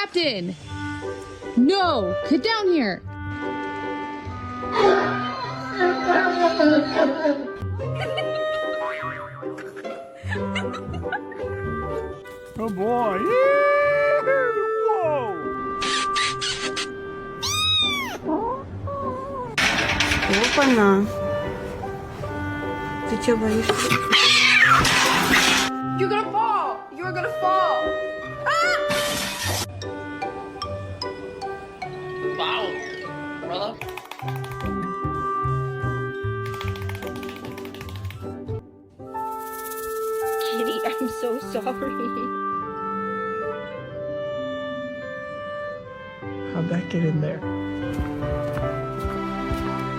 Captain! No! Get down here! Oh boy. Whoa. Опа-на. Ты чё боишься? You're gonna fall! You're gonna fall! Wow, brother. Kitty, I'm so sorry. How'd that get in there?